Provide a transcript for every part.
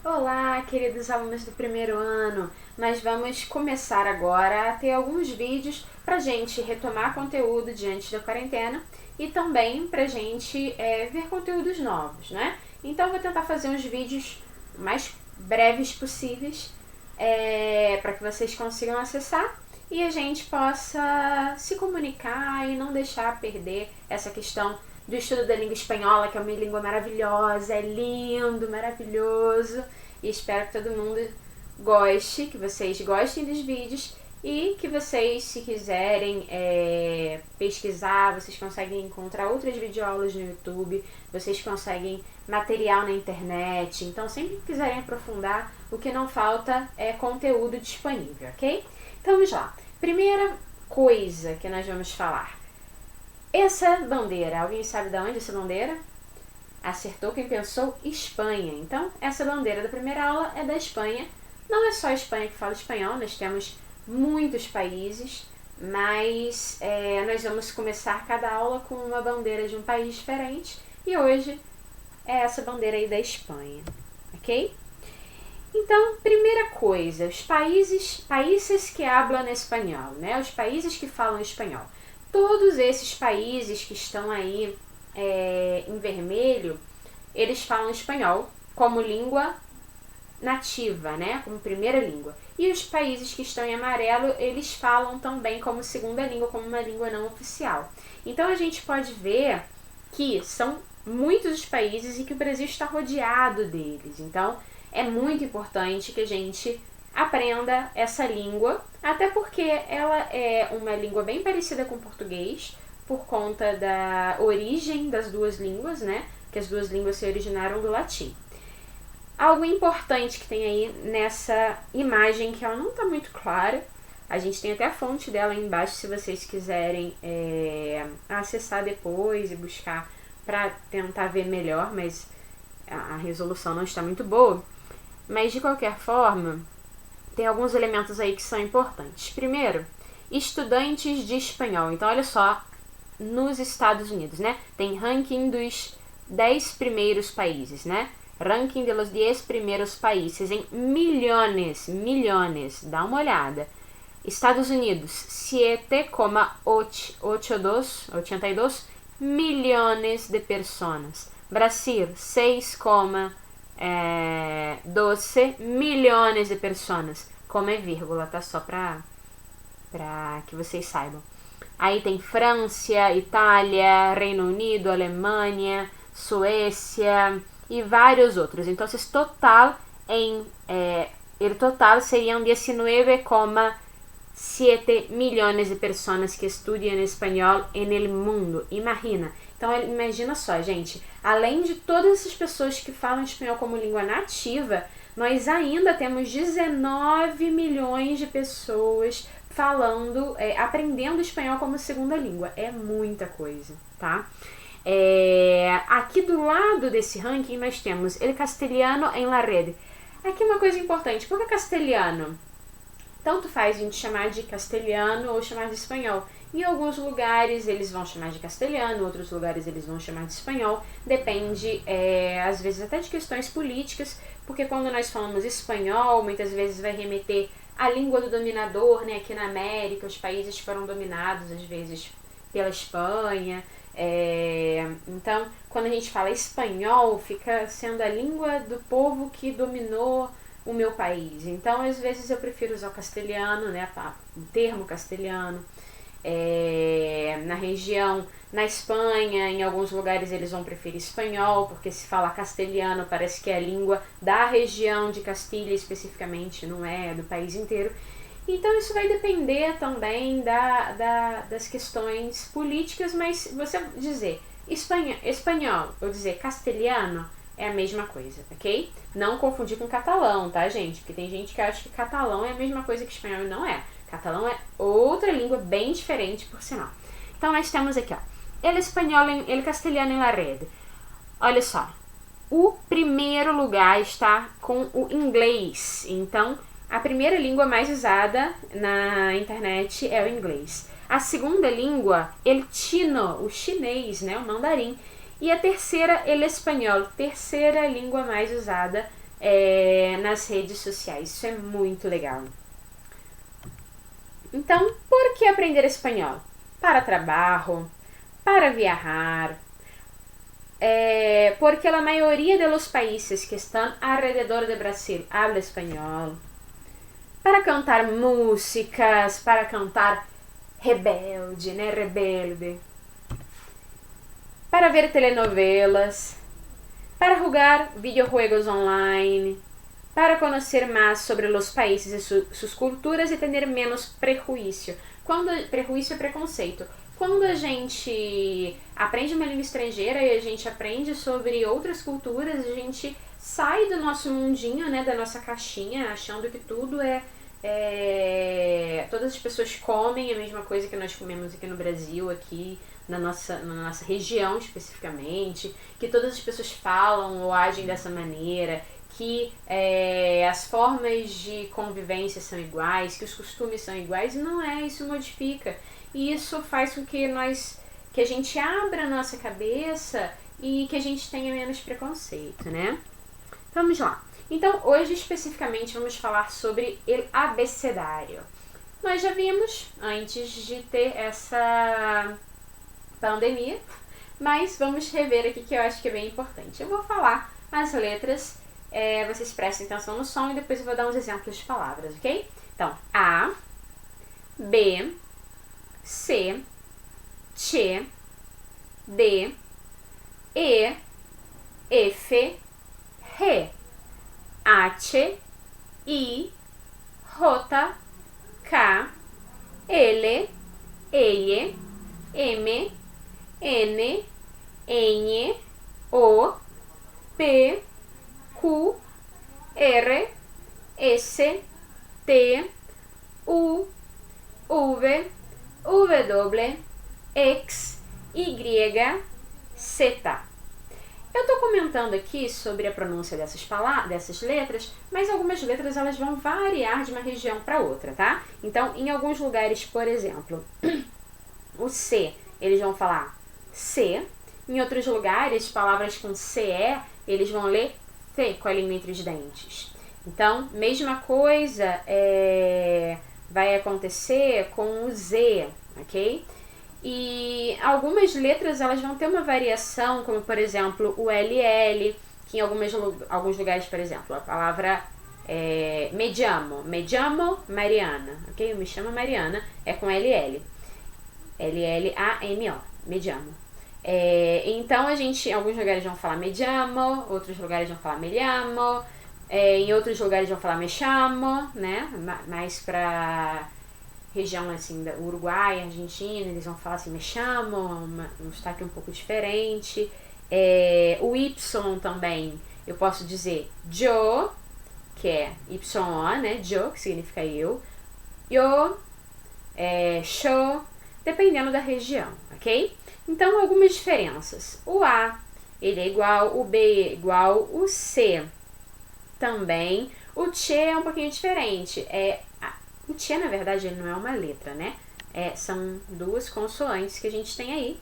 Olá, queridos alunos do primeiro ano! Nós vamos começar agora a ter alguns vídeos para gente retomar conteúdo diante da quarentena e também para gente ver conteúdos novos, né? Então eu vou tentar fazer uns vídeos mais breves possíveis para que vocês consigam acessar e a gente possa se comunicar e não deixar perder essa questão do estudo da língua espanhola, que é uma língua maravilhosa, é lindo, maravilhoso, e espero que todo mundo goste, que vocês gostem dos vídeos e que vocês, se quiserem pesquisar, vocês conseguem encontrar outras videoaulas no YouTube, vocês conseguem material na internet, então sempre que quiserem aprofundar, o que não falta é conteúdo disponível, ok? Então vamos lá. Primeira coisa que nós vamos falar. Essa bandeira, alguém sabe de onde é essa bandeira? Acertou quem pensou Espanha. Então, essa bandeira da primeira aula é da Espanha. Não é só a Espanha que fala espanhol, nós temos muitos países, mas nós vamos começar cada aula com uma bandeira de um país diferente e hoje é essa bandeira aí da Espanha, ok? Então, primeira coisa, os países que hablan espanhol, né? Os países que falam espanhol. Todos esses países que estão aí em vermelho, eles falam espanhol como língua nativa, né? Como primeira língua. E os países que estão em amarelo, eles falam também como segunda língua, como uma língua não oficial. Então a gente pode ver que são muitos os países e que o Brasil está rodeado deles. Então é muito importante que a gente aprenda essa língua, até porque ela é uma língua bem parecida com o português, por conta da origem das duas línguas, né? Que as duas línguas se originaram do latim. Algo importante que tem aí nessa imagem, que ela não está muito clara, a gente tem até a fonte dela aí embaixo, se vocês quiserem acessar depois e buscar para tentar ver melhor, mas a resolução não está muito boa. Mas de qualquer forma, tem alguns elementos aí que são importantes. Primeiro, estudantes de espanhol. Então, olha só, nos Estados Unidos, né? Tem ranking dos 10 primeiros países, né? Ranking de los 10 primeiros países em milhões, dá uma olhada. Estados Unidos, 7,82 milhões de pessoas. Brasil, 6,12 milhões de pessoas. Como é vírgula, tá? Só pra que vocês saibam. Aí tem França, Itália, Reino Unido, Alemanha, Suécia e vários outros. Então, o total seriam 19,7 milhões de pessoas que estudam espanhol no mundo. Imagina. Então, imagina só, gente. Além de todas essas pessoas que falam espanhol como língua nativa, nós ainda temos 19 milhões de pessoas aprendendo espanhol como segunda língua. É muita coisa, tá? Aqui do lado desse ranking nós temos el castelhano em la rede. Aqui uma coisa importante, por que castelhano? Tanto faz a gente chamar de castelhano ou chamar de espanhol. Em alguns lugares eles vão chamar de castelhano, em outros lugares eles vão chamar de espanhol. Depende, às vezes, até de questões políticas, porque quando nós falamos espanhol, muitas vezes vai remeter à língua do dominador, né? Aqui na América, os países foram dominados, às vezes, pela Espanha. Então, quando a gente fala espanhol, fica sendo a língua do povo que dominou o meu país. Então, às vezes eu prefiro usar o castelhano, né, o termo castelhano. Na região, na Espanha, em alguns lugares eles vão preferir espanhol, porque se fala castelhano parece que é a língua da região de Castilha especificamente, não é do país inteiro. Então isso vai depender também das questões políticas, mas você dizer espanhol ou dizer castelhano é a mesma coisa, ok? Não confundir com catalão, tá, gente? Porque tem gente que acha que catalão é a mesma coisa que espanhol e não é. Catalão é outra língua bem diferente, por sinal. Então nós temos aqui, ó, el castelhano en la rede. Olha só, o primeiro lugar está com o inglês. Então, a primeira língua mais usada na internet é o inglês. A segunda língua, el chino, o chinês, né, o mandarim. E a terceira, el espanhol, terceira língua mais usada nas redes sociais. Isso é muito legal. Então, por que aprender espanhol? Para trabalho, para viajar, porque a maioria dos países que estão alrededor do Brasil habla espanhol. Para cantar músicas, para cantar rebelde, né? Rebelde. Para ver telenovelas, para jogar videojuegos online, para conhecer mais sobre os países e suas culturas e ter menos prejuízo. Prejuízo é preconceito. Quando a gente aprende uma língua estrangeira e a gente aprende sobre outras culturas, a gente sai do nosso mundinho, né, da nossa caixinha, achando que tudo todas as pessoas comem a mesma coisa que nós comemos aqui no Brasil, aqui na nossa região especificamente, que todas as pessoas falam ou agem dessa maneira, que as formas de convivência são iguais, que os costumes são iguais, e não é, isso modifica. E isso faz com que a gente abra a nossa cabeça e que a gente tenha menos preconceito, né? Vamos lá. Então, hoje especificamente vamos falar sobre o abecedário. Nós já vimos antes de ter essa pandemia, mas vamos rever aqui que eu acho que é bem importante. Eu vou falar as letras, vocês prestem atenção no som e depois eu vou dar uns exemplos de palavras, ok? Então, A, B, C, C, D, E, F, G, H, I, J, K, L, E, M, N, N, O, P, Q, R, S, T, U, V, W, X, Y, Z. Eu estou comentando aqui sobre a pronúncia dessas letras, mas algumas letras elas vão variar de uma região para outra, tá? Então, em alguns lugares, por exemplo, o C, eles vão falar C. Em outros lugares, palavras com CE, eles vão ler C com a língua entre os dentes. Então, mesma coisa vai acontecer com o Z, ok? E algumas letras elas vão ter uma variação, como por exemplo o LL, que em alguns lugares, por exemplo, a palavra me chamo Mariana, ok? Eu me chamo Mariana, é com LL. LLAMO, me chamo. Então a gente, em alguns lugares vão falar me chamo, outros lugares vão falar me llamo, em outros lugares vão falar me chamo, né? Mais pra região assim, da Uruguai, Argentina, eles vão falar assim, me chamo, um sotaque um pouco diferente. O Y também, eu posso dizer yo, que é YO, né? Jo, que significa eu. Yo, sho, dependendo da região, ok? Então, algumas diferenças. O A, ele é igual, o B é igual, o C também. O Tchê é um pouquinho diferente. O Tchê, na verdade, ele não é uma letra, né? São duas consoantes que a gente tem aí.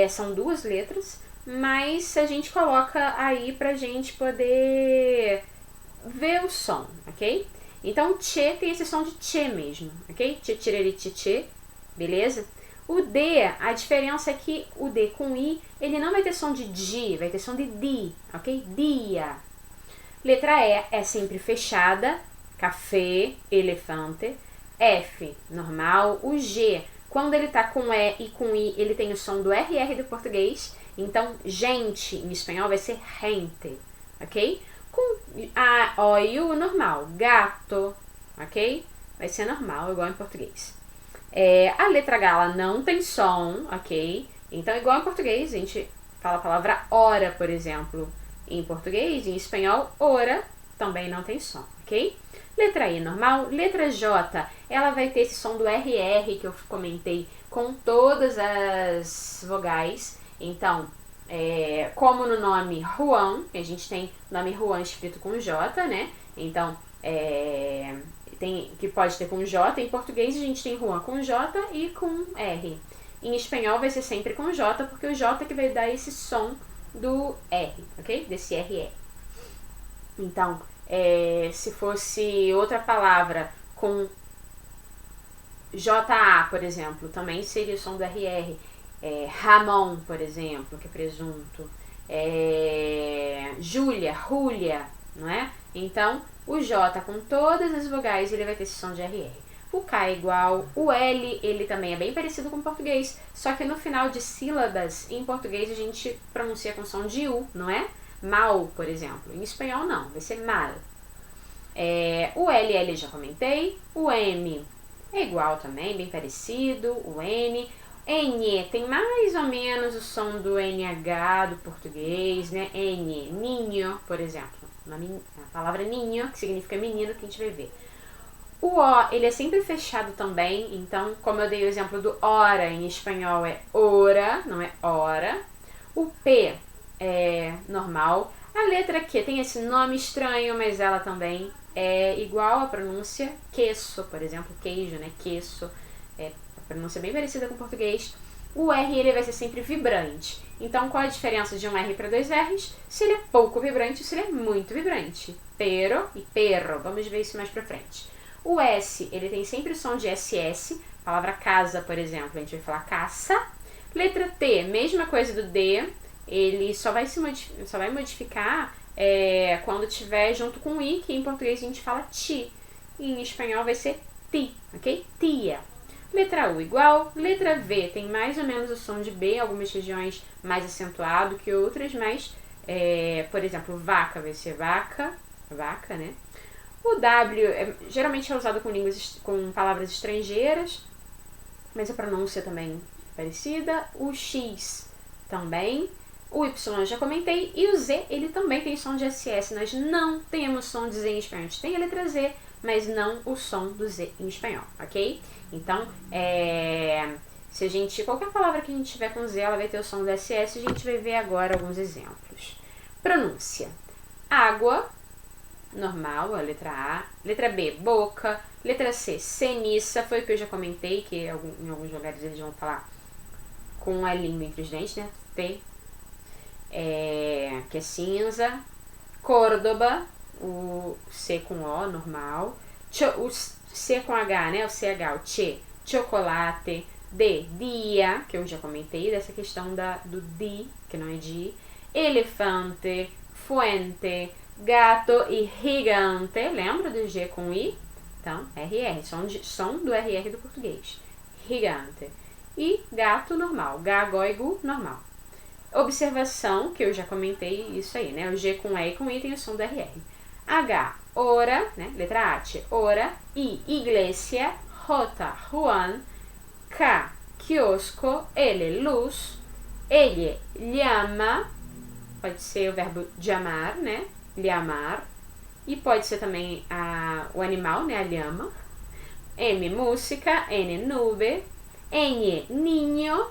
São duas letras, mas a gente coloca aí pra gente poder ver o som, ok? Então, Tchê tem esse som de Tchê mesmo, ok? Tchê, tchê, tchê, tchê, beleza? O D, a diferença é que o D com I, ele não vai ter som de D, vai ter som de D, ok? Dia. Letra E é sempre fechada, café, elefante. F, normal. O G, quando ele tá com E e com I, ele tem o som do RR do português. Então, gente, em espanhol vai ser gente, ok? Com A, O e U, normal. Gato, ok? Vai ser normal, igual em português. A letra H, ela não tem som, ok? Então, igual em português, a gente fala a palavra hora, por exemplo, em português. Em espanhol, hora também não tem som, ok? Letra I, normal. Letra J, ela vai ter esse som do RR que eu comentei com todas as vogais. Então, como no nome Juan, a gente tem o nome Juan escrito com J, né? Então, que pode ter com J. Em português, a gente tem Juan com J e com R. Em espanhol, vai ser sempre com J, porque o J que vai dar esse som do R, ok? Desse RR. Então, se fosse outra palavra com JA, por exemplo, também seria o som do RR. Ramon, por exemplo, que é presunto. Júlia, Rúlia, não é? Então, o J com todas as vogais, ele vai ter esse som de RR. O K é igual, o L, ele também é bem parecido com o português, só que no final de sílabas, em português a gente pronuncia com som de U, não é? Mal, por exemplo. Em espanhol não, vai ser mal. O LL já comentei, o M é igual também, bem parecido, o N. N tem mais ou menos o som do NH do português, né? N, ninho, por exemplo. A palavra ninho, que significa menino, que a gente vai ver. O O, ele é sempre fechado também, então, como eu dei o exemplo do hora, em espanhol é hora, não é hora. O P é normal. A letra Q tem esse nome estranho, mas ela também é igual à pronúncia queso, por exemplo, queijo, né? Queso. A pronúncia é bem parecida com o português. O R, ele vai ser sempre vibrante. Então, qual a diferença de um R para dois R's? Se ele é pouco vibrante ou se ele é muito vibrante. Pero e perro. Vamos ver isso mais pra frente. O S, ele tem sempre o som de SS. Palavra casa, por exemplo, a gente vai falar caça. Letra T, mesma coisa do D. Ele só vai modificar quando tiver junto com o I, que em português a gente fala ti. E em espanhol vai ser ti, ok? Tia. Letra U igual. Letra V tem mais ou menos o som de B, algumas regiões mais acentuado que outras, mas, por exemplo, vaca vai ser vaca, né? O W geralmente é usado com palavras estrangeiras, mas a pronúncia também é parecida. O X também. O Y eu já comentei. E o Z, ele também tem som de SS. Nós não temos som de Z em espanhol. A gente tem a letra Z, mas não o som do Z em espanhol, ok? Então, qualquer palavra que a gente tiver com Z, ela vai ter o som do SS. A gente vai ver agora alguns exemplos. Pronúncia. Água, normal, a letra A. Letra B, boca. Letra C, ceniça. Foi o que eu já comentei, que em alguns lugares eles vão falar com a língua entre os dentes, né? T, que é cinza. Córdoba, o C com O, normal. O C com H, né? O CH, o che. Chocolate. D, dia, que eu já comentei, dessa questão do di, que não é di. Elefante, fuente, gato e gigante. Lembra do G com I? Então, RR, som do RR do português. Gigante. E gato, normal. Gagoigo, normal. Observação, que eu já comentei isso aí, né? O G com E e com I tem o som do RR. H, hora, né? Letra H, hora. I, iglesia. J, Juan. K, quiosco. L, luz. Ele, llama. Pode ser o verbo llamar, né? Llamar. E pode ser também o animal, né? A llama. M, música. N, nube. N, ninho.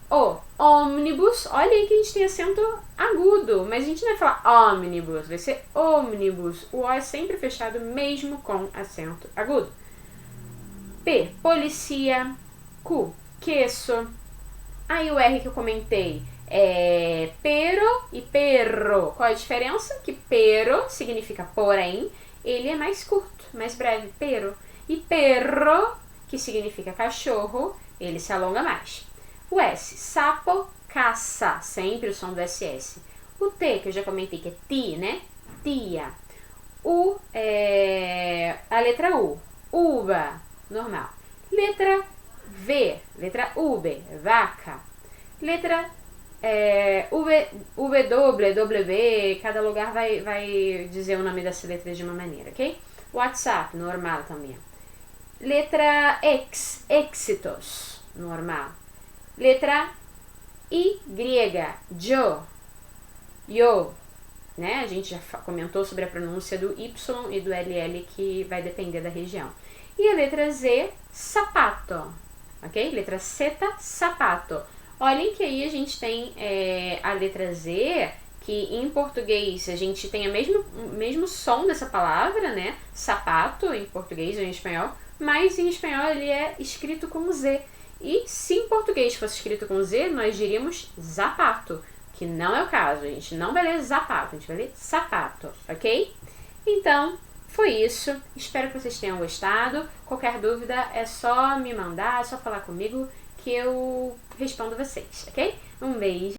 O, ônibus. Olha aí que a gente tem acento agudo, mas a gente não vai falar ônibus, vai ser ônibus. O O é sempre fechado mesmo com acento agudo. P, policia. Q, queso. Aí o R que eu comentei é pero e perro. Qual a diferença? Que pero significa porém, ele é mais curto, mais breve, pero. E perro, que significa cachorro, ele se alonga mais. O S, sapo, caça, sempre o som do SS. O T, que eu já comentei que é ti, né? Tia. A letra U, uva, normal. Letra V, letra V, vaca. Letra W, cada lugar vai dizer o nome dessa letra de uma maneira, ok? WhatsApp, normal também. Letra X, éxitos, normal. Letra I grega, yo, né? A gente já comentou sobre a pronúncia do Y e do LL, que vai depender da região. E a letra Z, sapato, ok? Letra Z, sapato. Olhem que aí a gente tem a letra Z, que em português a gente tem o mesmo som dessa palavra, né? Sapato, em português ou em espanhol, mas em espanhol ele é escrito com Z. E se em português fosse escrito com Z, nós diríamos zapato. que não é o caso, a gente não vai ler sapato, a gente vai ler sapato, ok? Então, foi isso. Espero que vocês tenham gostado. Qualquer dúvida é só me mandar, é só falar comigo que eu respondo vocês, ok? Um beijo.